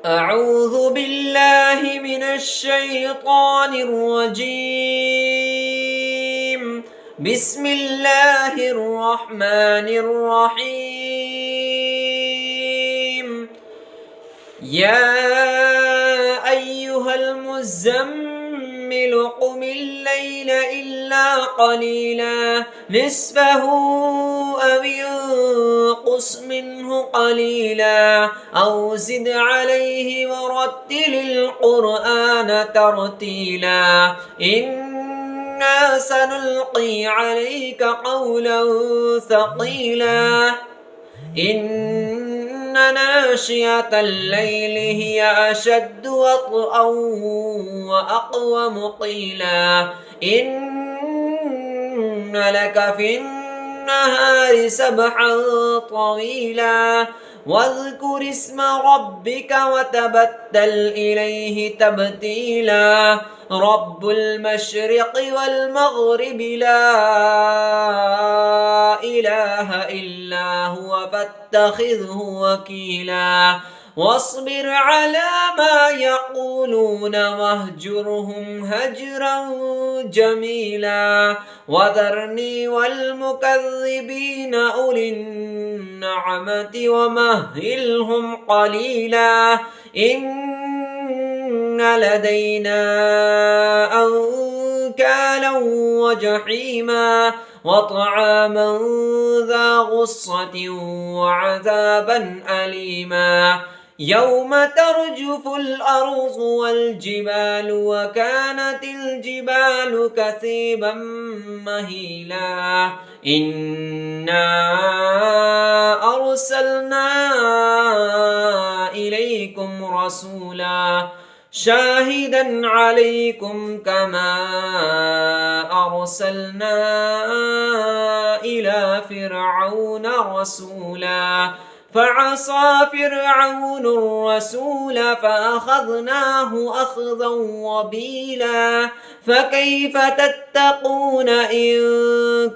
أعوذ بالله من الشيطان الرجيم. بسم الله الرحمن الرحيم. يا أيها المزمل قم الليل إلا قليلا نصفه أو انقص منه قليلا أو زد عليه ورتل القرآن ترتيلا إنا سنلقي عليك قولا ثقيلا إن ناشئة الليل هي أشد وطئا وأقوم قيلا إن لك في النهار سبحا طويلا واذكر اسم ربك وتبتل إليه تبتيلا رب المشرق والمغرب لا إله إلا هو فاتخذه وكيلا واصبر على ما يقولون واهجرهم هجرا جميلا وذرني والمكذبين أولي النعمة ومهلهم قليلا إن لدينا أنكالا وجحيما وطعاما ذا غصة وعذابا أليما يوم ترجف الأرض والجبال وكانت الجبال كثيبا مهيلا إنا أرسلنا إليكم رسولا شاهدا عليكم كما أرسلنا إلى فرعون رسولا فعصى فرعون الرسول فأخذناه أخذا وبيلا فكيف تتقون إن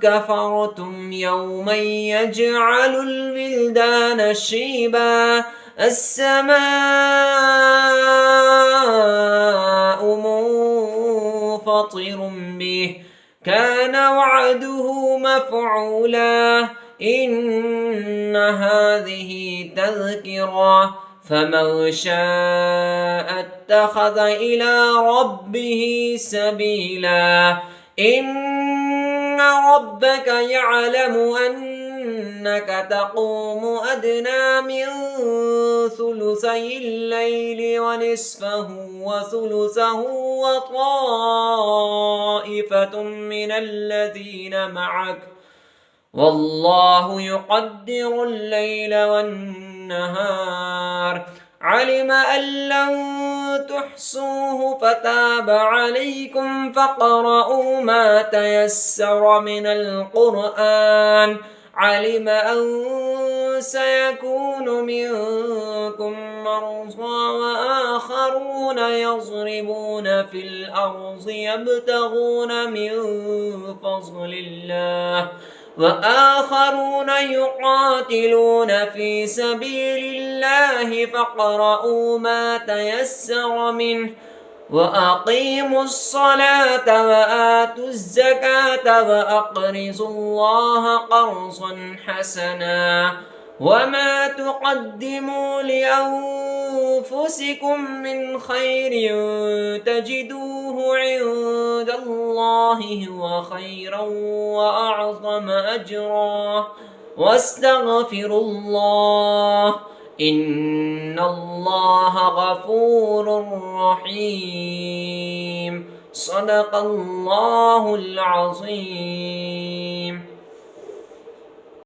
كفرتم يوما يجعل الولدان شيبا السماء منفطر به كان وعده مفعولا إن هذه تذكرة فمن شاء اتخذ إلى ربه سبيلا إن ربك يعلم أنك تقوم أدنى من ثلثي الليل ونصفه وثلثه وطائفة من الذين معك والله يقدر الليل والنهار علم أن لن تحصوه فتاب عليكم فاقرؤوا ما تيسر من القرآن علم أن سيكون منكم مرضى وآخرون يضربون في الأرض يبتغون من فضل الله وآخرون يقاتلون في سبيل الله فاقرؤوا ما تيسر منه وأقيموا الصلاة وآتوا الزكاة وأقرضوا الله قرضا حسنا وما تقدموا لأنفسكم من خير تجدوه عند الله هو خيرا وأعظم أجرا واستغفروا الله إن الله غفور رحيم صدق الله العظيم.